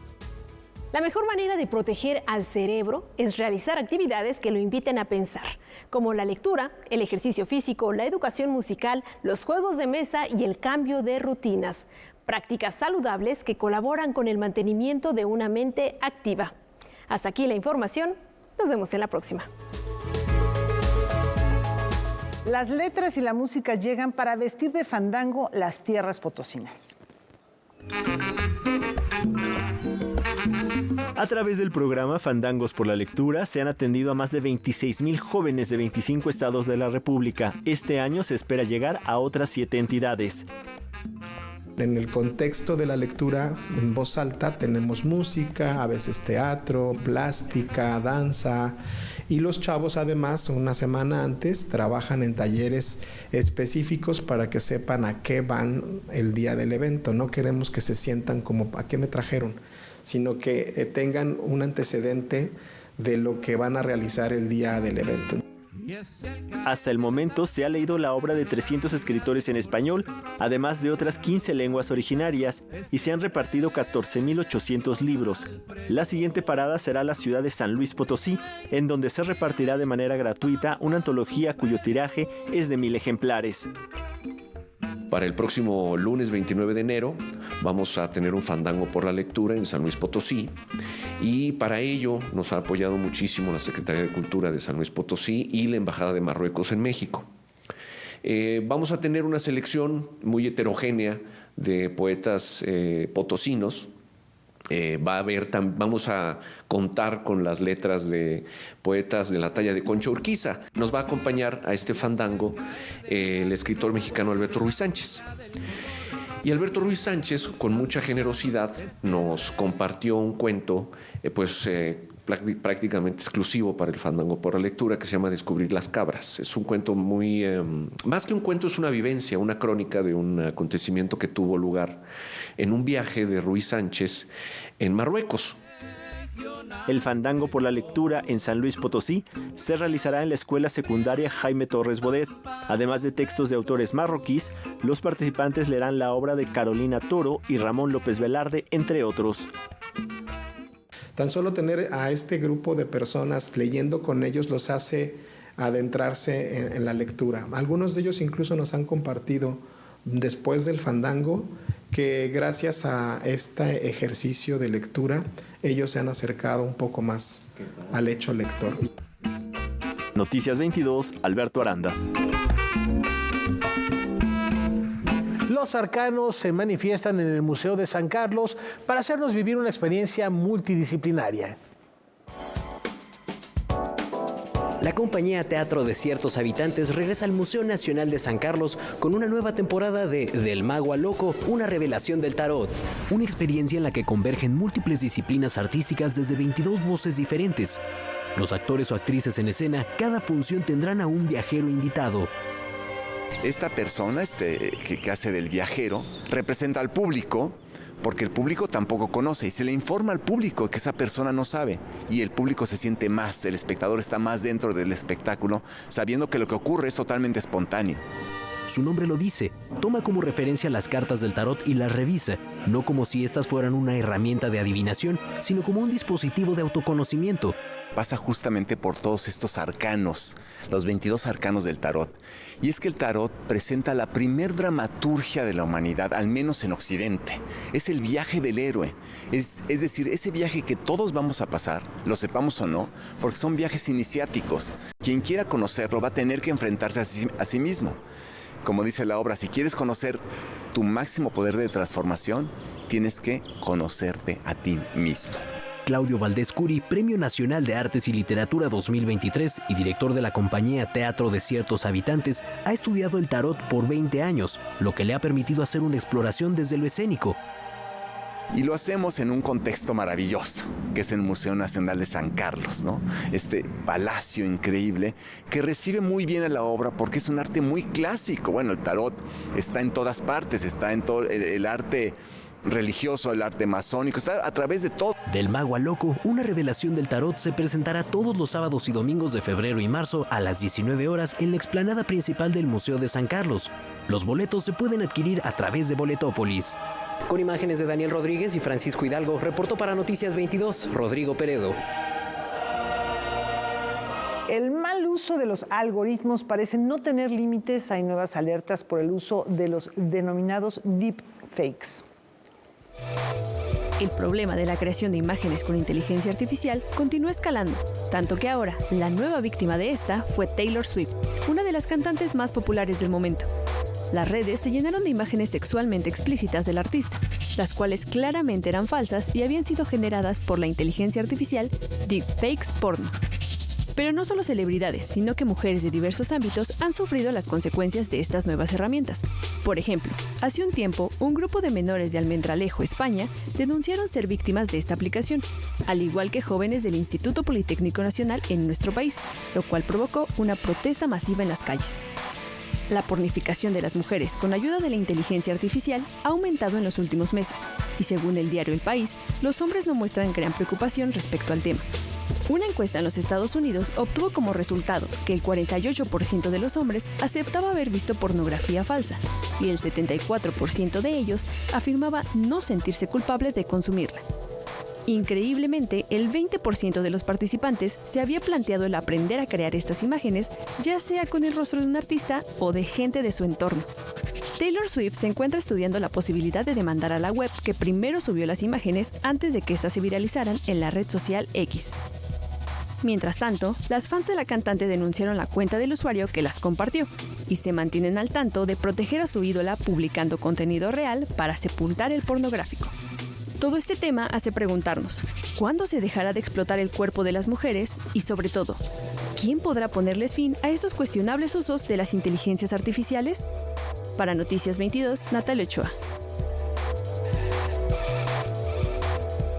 La mejor manera de proteger al cerebro es realizar actividades que lo inviten a pensar, como la lectura, el ejercicio físico, la educación musical, los juegos de mesa y el cambio de rutinas. Prácticas saludables que colaboran con el mantenimiento de una mente activa. Hasta aquí la información. Nos vemos en la próxima. Las letras y la música llegan para vestir de fandango las tierras potosinas. A través del programa Fandangos por la Lectura se han atendido a más de 26,000 jóvenes de 25 estados de la República. Este año se espera llegar a otras 7 entidades. En el contexto de la lectura en voz alta tenemos música, a veces teatro, plástica, danza, y los chavos además una semana antes trabajan en talleres específicos para que sepan a qué van el día del evento. No queremos que se sientan como ¿a qué me trajeron?, sino que tengan un antecedente de lo que van a realizar el día del evento. Hasta el momento se ha leído la obra de 300 escritores en español, además de otras 15 lenguas originarias, y se han repartido 14,800 libros. La siguiente parada será la ciudad de San Luis Potosí, en donde se repartirá de manera gratuita una antología cuyo tiraje es de 1,000 ejemplares. Para el próximo lunes 29 de enero vamos a tener un fandango por la lectura en San Luis Potosí, y para ello nos ha apoyado muchísimo la Secretaría de Cultura de San Luis Potosí y la Embajada de Marruecos en México. Vamos a tener una selección muy heterogénea de poetas potosinos. Vamos a contar con las letras de poetas de la talla de Concha Urquiza. Nos va a acompañar a este fandango el escritor mexicano Alberto Ruiz Sánchez. Y Alberto Ruiz Sánchez, con mucha generosidad, nos compartió un cuento prácticamente exclusivo para el fandango por la lectura, que se llama Descubrir las cabras. Es un cuento muy... más que un cuento, es una vivencia, una crónica de un acontecimiento que tuvo lugar en un viaje de Ruiz Sánchez en Marruecos. El fandango por la lectura en San Luis Potosí se realizará en la Escuela Secundaria Jaime Torres Bodet. Además de textos de autores marroquíes, los participantes leerán la obra de Carolina Toro y Ramón López Velarde, entre otros. Tan solo tener a este grupo de personas leyendo con ellos los hace adentrarse en la lectura. Algunos de ellos incluso nos han compartido después del fandango que gracias a este ejercicio de lectura ellos se han acercado un poco más al hecho lector. Noticias 22, Alberto Aranda. Los arcanos se manifiestan en el Museo de San Carlos para hacernos vivir una experiencia multidisciplinaria. La compañía Teatro de Ciertos Habitantes regresa al Museo Nacional de San Carlos con una nueva temporada de Del Mago al Loco, una revelación del tarot. Una experiencia en la que convergen múltiples disciplinas artísticas desde 22 voces diferentes. Los actores o actrices en escena, cada función tendrán a un viajero invitado. Esta persona que hace del viajero representa al público, porque el público tampoco conoce y se le informa al público que esa persona no sabe y el público se siente más, el espectador está más dentro del espectáculo sabiendo que lo que ocurre es totalmente espontáneo. Su nombre lo dice, toma como referencia las cartas del tarot y las revisa, no como si estas fueran una herramienta de adivinación, sino como un dispositivo de autoconocimiento. Pasa justamente por todos estos arcanos, los 22 arcanos del tarot. Y es que el tarot presenta la primer dramaturgia de la humanidad, al menos en Occidente. Es el viaje del héroe. Es decir, ese viaje que todos vamos a pasar, lo sepamos o no, porque son viajes iniciáticos. Quien quiera conocerlo va a tener que enfrentarse a sí mismo. Como dice la obra, si quieres conocer tu máximo poder de transformación, tienes que conocerte a ti mismo. Claudio Valdés Curi, Premio Nacional de Artes y Literatura 2023 y director de la compañía Teatro de Ciertos Habitantes, ha estudiado el tarot por 20 años, lo que le ha permitido hacer una exploración desde lo escénico. Y lo hacemos en un contexto maravilloso, que es el Museo Nacional de San Carlos, ¿no? Este palacio increíble que recibe muy bien a la obra porque es un arte muy clásico. Bueno, el tarot está en todas partes, está en todo el arte religioso, el arte masónico, está a través de todo. Del Mago al Loco, una revelación del tarot se presentará todos los sábados y domingos de febrero y marzo a las 19 horas en la explanada principal del Museo de San Carlos. Los boletos se pueden adquirir a través de Boletópolis. Con imágenes de Daniel Rodríguez y Francisco Hidalgo, reportó para Noticias 22, Rodrigo Peredo. El mal uso de los algoritmos parece no tener límites. Hay nuevas alertas por el uso de los denominados deepfakes. El problema de la creación de imágenes con inteligencia artificial continúa escalando, tanto que ahora la nueva víctima de esta fue Taylor Swift, una de las cantantes más populares del momento. Las redes se llenaron de imágenes sexualmente explícitas del artista, las cuales claramente eran falsas y habían sido generadas por la inteligencia artificial Deepfakes Porno. Pero no solo celebridades, sino que mujeres de diversos ámbitos han sufrido las consecuencias de estas nuevas herramientas. Por ejemplo, hace un tiempo, un grupo de menores de Almendralejo, España, denunciaron ser víctimas de esta aplicación, al igual que jóvenes del Instituto Politécnico Nacional en nuestro país, lo cual provocó una protesta masiva en las calles. La pornificación de las mujeres con ayuda de la inteligencia artificial ha aumentado en los últimos meses, y según el diario El País, los hombres no muestran gran preocupación respecto al tema. Una encuesta en los Estados Unidos obtuvo como resultado que el 48% de los hombres aceptaba haber visto pornografía falsa y el 74% de ellos afirmaba no sentirse culpables de consumirla. Increíblemente, el 20% de los participantes se había planteado el aprender a crear estas imágenes, ya sea con el rostro de un artista o de gente de su entorno. Taylor Swift se encuentra estudiando la posibilidad de demandar a la web que primero subió las imágenes antes de que éstas se viralizaran en la red social X. Mientras tanto, las fans de la cantante denunciaron la cuenta del usuario que las compartió y se mantienen al tanto de proteger a su ídola publicando contenido real para sepultar el pornográfico. Todo este tema hace preguntarnos, ¿cuándo se dejará de explotar el cuerpo de las mujeres? Y sobre todo, ¿quién podrá ponerles fin a estos cuestionables usos de las inteligencias artificiales? Para Noticias 22, Natalia Ochoa.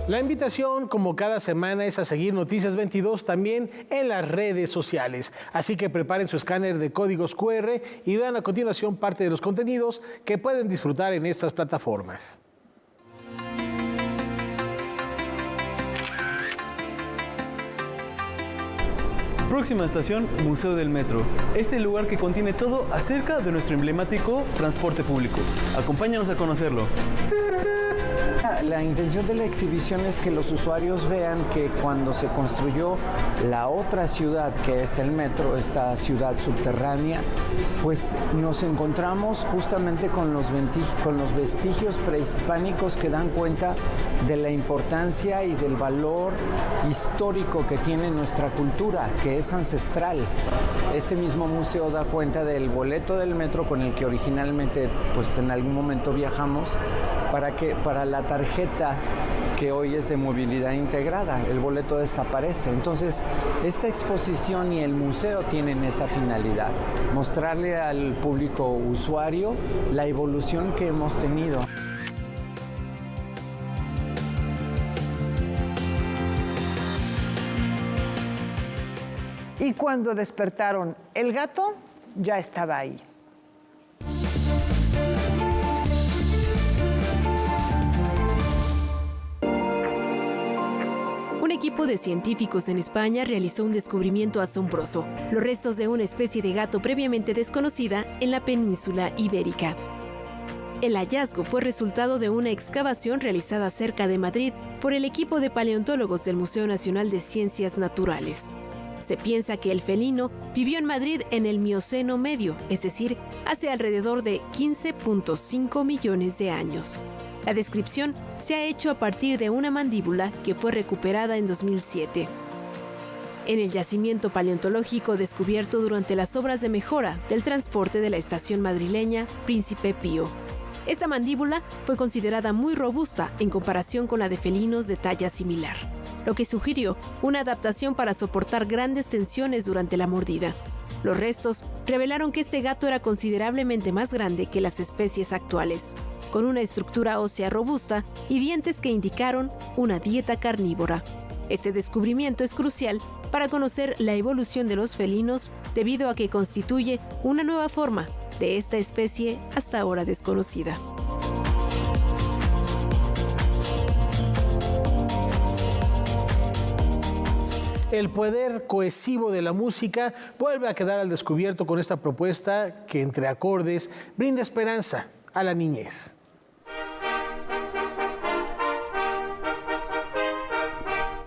La invitación, como cada semana, es a seguir Noticias 22 también en las redes sociales. Así que preparen su escáner de códigos QR y vean a continuación parte de los contenidos que pueden disfrutar en estas plataformas. Próxima estación, Museo del Metro. Este lugar que contiene todo acerca de nuestro emblemático transporte público. Acompáñanos a conocerlo. La intención de la exhibición es que los usuarios vean que cuando se construyó la otra ciudad, que es el metro, esta ciudad subterránea, pues nos encontramos justamente con los vestigios prehispánicos que dan cuenta de la importancia y del valor histórico que tiene nuestra cultura, que es ancestral. Este mismo museo da cuenta del boleto del metro con el que originalmente, pues en algún momento viajamos, para la tarjeta que hoy es de movilidad integrada. El boleto desaparece. Entonces, esta exposición y el museo tienen esa finalidad, mostrarle al público usuario la evolución que hemos tenido. Y cuando despertaron, el gato ya estaba ahí. Un equipo de científicos en España realizó un descubrimiento asombroso, los restos de una especie de gato previamente desconocida en la península ibérica. El hallazgo fue resultado de una excavación realizada cerca de Madrid por el equipo de paleontólogos del Museo Nacional de Ciencias Naturales. Se piensa que el felino vivió en Madrid en el Mioceno medio, es decir, hace alrededor de 15.5 millones de años. La descripción se ha hecho a partir de una mandíbula que fue recuperada en 2007. En el yacimiento paleontológico descubierto durante las obras de mejora del transporte de la estación madrileña Príncipe Pío. Esta mandíbula fue considerada muy robusta en comparación con la de felinos de talla similar, lo que sugirió una adaptación para soportar grandes tensiones durante la mordida. Los restos revelaron que este gato era considerablemente más grande que las especies actuales, con una estructura ósea robusta y dientes que indicaron una dieta carnívora. Este descubrimiento es crucial para conocer la evolución de los felinos debido a que constituye una nueva forma de esta especie hasta ahora desconocida. El poder cohesivo de la música vuelve a quedar al descubierto con esta propuesta que, entre acordes, brinda esperanza a la niñez.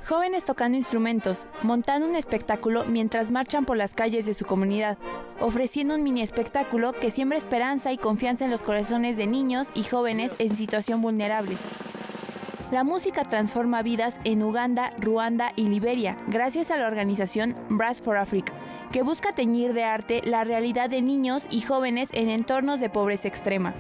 Jóvenes tocando instrumentos, montando un espectáculo mientras marchan por las calles de su comunidad, ofreciendo un mini espectáculo que siembra esperanza y confianza en los corazones de niños y jóvenes en situación vulnerable. La música transforma vidas en Uganda, Ruanda y Liberia, gracias a la organización Brass for Africa, que busca teñir de arte la realidad de niños y jóvenes en entornos de pobreza extrema.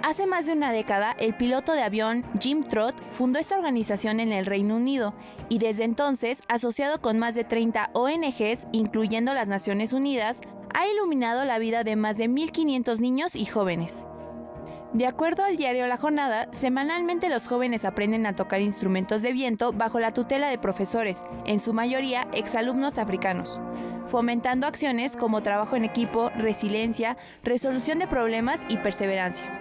Hace más de una década, el piloto de avión Jim Trott fundó esta organización en el Reino Unido y desde entonces, asociado con más de 30 ONGs, incluyendo las Naciones Unidas, ha iluminado la vida de más de 1.500 niños y jóvenes. De acuerdo al diario La Jornada, semanalmente los jóvenes aprenden a tocar instrumentos de viento bajo la tutela de profesores, en su mayoría exalumnos africanos, fomentando acciones como trabajo en equipo, resiliencia, resolución de problemas y perseverancia.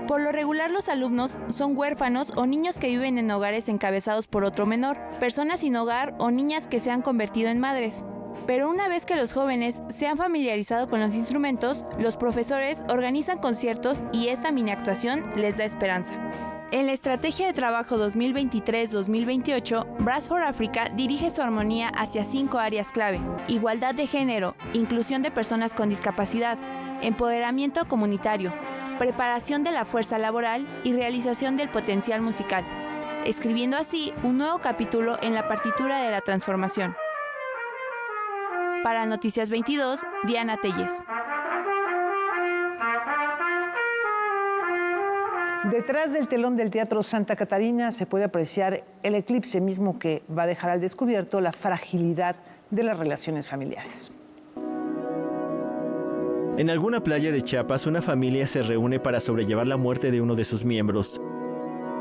Por lo regular, los alumnos son huérfanos o niños que viven en hogares encabezados por otro menor, personas sin hogar o niñas que se han convertido en madres. Pero una vez que los jóvenes se han familiarizado con los instrumentos, los profesores organizan conciertos y esta mini actuación les da esperanza. En la Estrategia de Trabajo 2023-2028, Brass for Africa dirige su armonía hacia 5 áreas clave: igualdad de género, inclusión de personas con discapacidad, empoderamiento comunitario, preparación de la fuerza laboral y realización del potencial musical. escribiendo así un nuevo capítulo en la partitura de la transformación. Para Noticias 22, Diana Telles. Detrás del telón del Teatro Santa Catarina se puede apreciar el eclipse mismo que va a dejar al descubierto la fragilidad de las relaciones familiares. En alguna playa de Chiapas, una familia se reúne para sobrellevar la muerte de uno de sus miembros.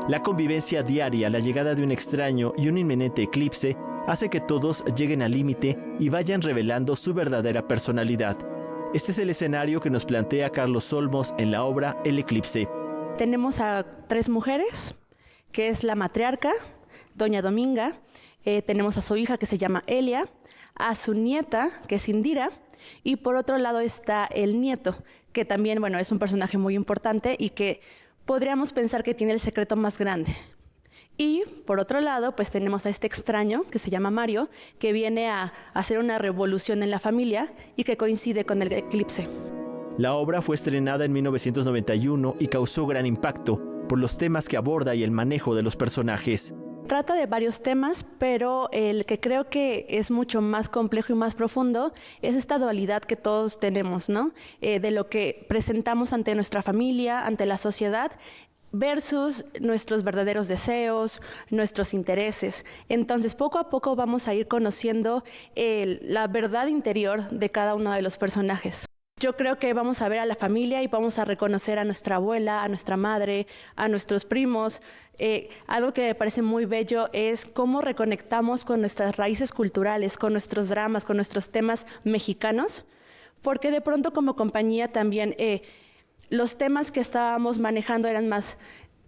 La convivencia diaria, la llegada de un extraño y un inminente eclipse hace que todos lleguen al límite y vayan revelando su verdadera personalidad. Este es el escenario que nos plantea Carlos Olmos en la obra El Eclipse. Tenemos a 3 mujeres, que es la matriarca, doña Dominga, tenemos a su hija que se llama Elia, a su nieta, que es Indira, y por otro lado está el nieto, que también, bueno, es un personaje muy importante y que podríamos pensar que tiene el secreto más grande. Y por otro lado, pues tenemos a este extraño que se llama Mario, que viene a hacer una revolución en la familia y que coincide con el eclipse. La obra fue estrenada en 1991 y causó gran impacto por los temas que aborda y el manejo de los personajes. Trata de varios temas, pero el que creo que es mucho más complejo y más profundo es esta dualidad que todos tenemos, ¿no? De lo que presentamos ante nuestra familia, ante la sociedad, versus nuestros verdaderos deseos, nuestros intereses. Entonces, poco a poco vamos a ir conociendo la verdad interior de cada uno de los personajes. Yo creo que vamos a ver a la familia y vamos a reconocer a nuestra abuela, a nuestra madre, a nuestros primos. Algo que me parece muy bello es cómo reconectamos con nuestras raíces culturales, con nuestros dramas, con nuestros temas mexicanos, porque de pronto como compañía también los temas que estábamos manejando eran más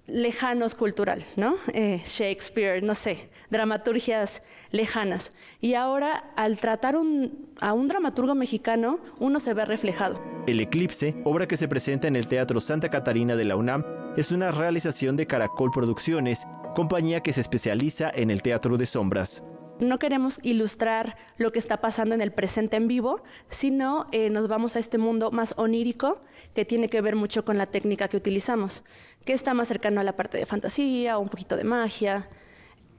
lejanos cultural, ¿no? Shakespeare, no sé, dramaturgias lejanas. Y ahora, al tratar a un dramaturgo mexicano, uno se ve reflejado. El Eclipse, obra que se presenta en el Teatro Santa Catarina de la UNAM, es una realización de Caracol Producciones, compañía que se especializa en el teatro de sombras. No queremos ilustrar lo que está pasando en el presente en vivo, sino nos vamos a este mundo más onírico que tiene que ver mucho con la técnica que utilizamos, que está más cercano a la parte de fantasía o un poquito de magia.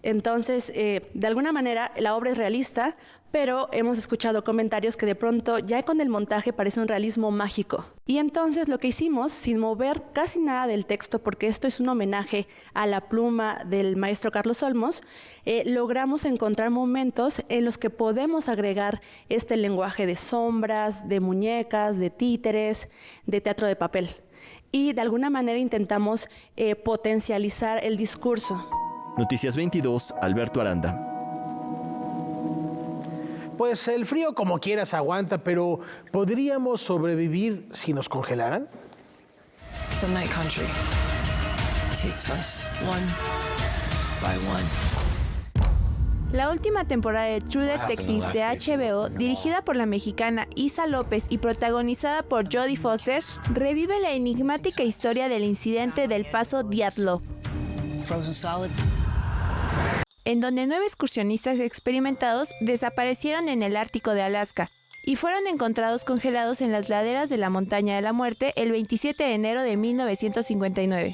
Entonces, de alguna manera, la obra es realista, pero hemos escuchado comentarios que de pronto ya con el montaje parece un realismo mágico. Y entonces lo que hicimos, sin mover casi nada del texto, porque esto es un homenaje a la pluma del maestro Carlos Olmos, logramos encontrar momentos en los que podemos agregar este lenguaje de sombras, de muñecas, de títeres, de teatro de papel. Y de alguna manera intentamos potencializar el discurso. Noticias 22, Alberto Aranda. Pues el frío como quieras aguanta, pero ¿podríamos sobrevivir si nos congelaran? The Night Country takes us one by one. La última temporada de True Detective de HBO, dirigida por la mexicana Isa López y protagonizada por Jodie Foster, revive la enigmática historia del incidente del Paso Dyatlov, en donde 9 excursionistas experimentados desaparecieron en el Ártico de Alaska y fueron encontrados congelados en las laderas de la Montaña de la Muerte el 27 de enero de 1959.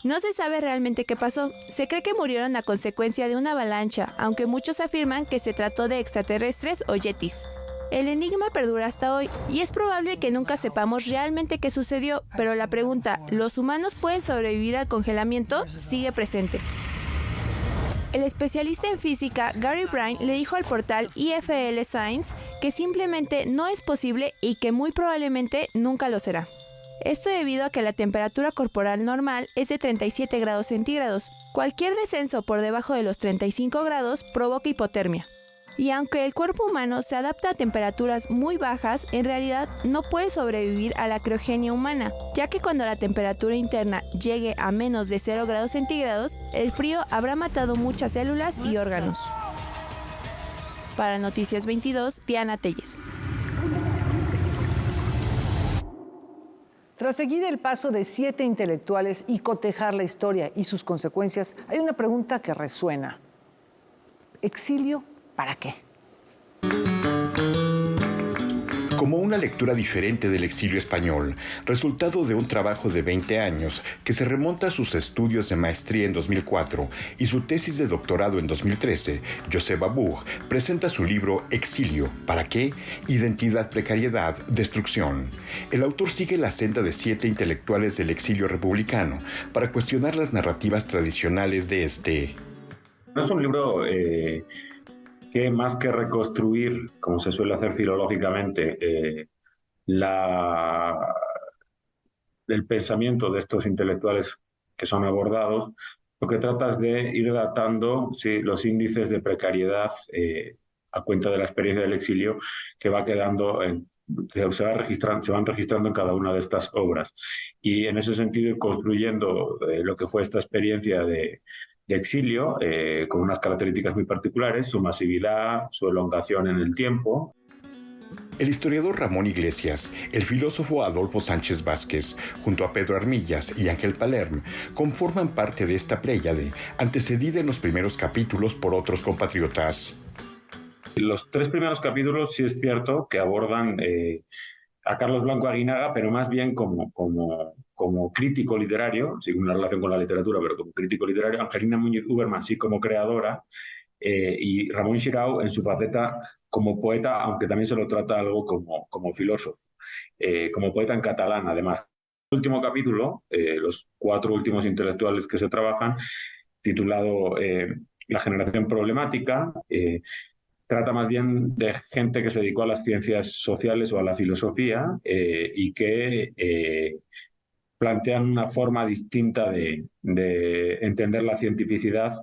No se sabe realmente qué pasó. Se cree que murieron a consecuencia de una avalancha, aunque muchos afirman que se trató de extraterrestres o yetis. El enigma perdura hasta hoy y es probable que nunca sepamos realmente qué sucedió, pero la pregunta, ¿los humanos pueden sobrevivir al congelamiento?, sigue presente. El especialista en física Gary Brine le dijo al portal IFL Science que simplemente no es posible y que muy probablemente nunca lo será. Esto debido a que la temperatura corporal normal es de 37 grados centígrados. Cualquier descenso por debajo de los 35 grados provoca hipotermia. Y aunque el cuerpo humano se adapta a temperaturas muy bajas, en realidad no puede sobrevivir a la criogenia humana, ya que cuando la temperatura interna llegue a menos de 0 grados centígrados, el frío habrá matado muchas células y órganos. Para Noticias 22, Diana Telles. Tras seguir el paso de 7 intelectuales y cotejar la historia y sus consecuencias, hay una pregunta que resuena. ¿Exilio? ¿Para qué? como una lectura diferente del exilio español, resultado de un trabajo de 20 años que se remonta a sus estudios de maestría en 2004 y su tesis de doctorado en 2013. Josep Abuch presenta su libro Exilio, ¿para qué? Identidad, precariedad, destrucción. El autor sigue la senda de 7 intelectuales del exilio republicano para cuestionar las narrativas tradicionales de este. No es un libro que más que reconstruir, como se suele hacer filológicamente, el pensamiento de estos intelectuales que son abordados, lo que trata es de ir datando los índices de precariedad a cuenta de la experiencia del exilio que va quedando que se van registrando en cada una de estas obras. Y en ese sentido ir construyendo lo que fue esta experiencia de exilio, con unas características muy particulares, su masividad, su elongación en el tiempo. El historiador Ramón Iglesias, el filósofo Adolfo Sánchez Vázquez, junto a Pedro Armillas y Ángel Palerm, conforman parte de esta pléyade, antecedida en los primeros capítulos por otros compatriotas. Los 3 primeros capítulos sí es cierto que abordan a Carlos Blanco Aguinaga, pero más bien como crítico literario, sin una relación con la literatura, pero como crítico literario, Angelina Muñiz Uberman sí como creadora, y Ramón Xirau en su faceta como poeta, aunque también se lo trata algo como filósofo, como poeta en catalán además. El último capítulo, los 4 últimos intelectuales que se trabajan, titulado La generación problemática, trata más bien de gente que se dedicó a las ciencias sociales o a la filosofía y que plantean una forma distinta de entender la cientificidad,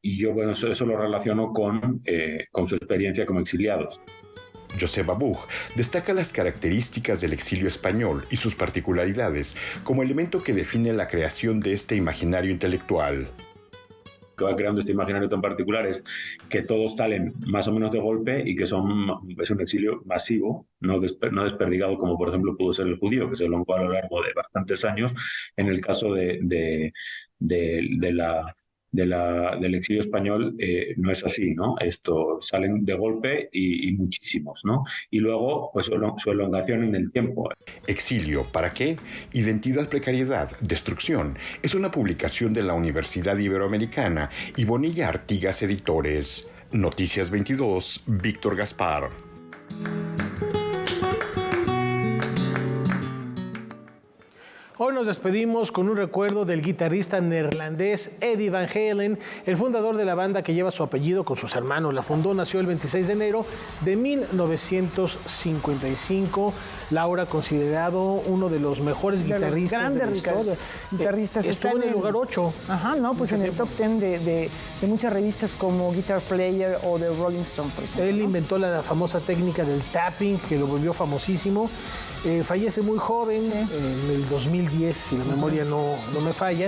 y yo eso lo relaciono con su experiencia como exiliados. Josep Abuch destaca las características del exilio español y sus particularidades como elemento que define la creación de este imaginario intelectual. Que va creando este imaginario tan particular es que todos salen más o menos de golpe y que es un exilio masivo, no desperdigado como por ejemplo pudo ser el judío, que se elongó a lo largo de bastantes años. En el caso del exilio español no es así, ¿no? Salen de golpe y muchísimos, ¿no? Y luego pues su elongación en el tiempo. Exilio, ¿para qué? Identidad, precariedad, destrucción. Es una publicación de la Universidad Iberoamericana y Bonilla Artigas Editores. Noticias 22, Víctor Gaspar. Hoy nos despedimos con un recuerdo del guitarrista neerlandés Eddie Van Halen, el fundador de la banda que lleva su apellido con sus hermanos. La fundó, nació el 26 de enero de 1955. Laura, considerado uno de los mejores guitarristas de la historia. Guitarristas. Estuvo en el lugar 8. Ajá, no, pues en el top 10 de muchas revistas como Guitar Player o The Rolling Stone, por ejemplo. Él inventó la famosa técnica del tapping, que lo volvió famosísimo. Fallece muy joven, en el 2010, si la memoria no me falla,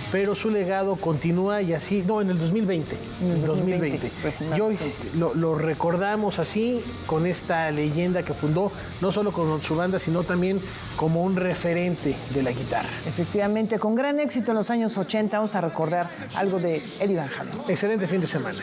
pero su legado continúa y así, no, en el 2020. En el 2020. Y hoy lo recordamos así, con esta leyenda que fundó, no solo con su banda, sino también como un referente de la guitarra. Efectivamente, con gran éxito en los años 80, vamos a recordar algo de Eddie Van Halen. Excelente fin de semana.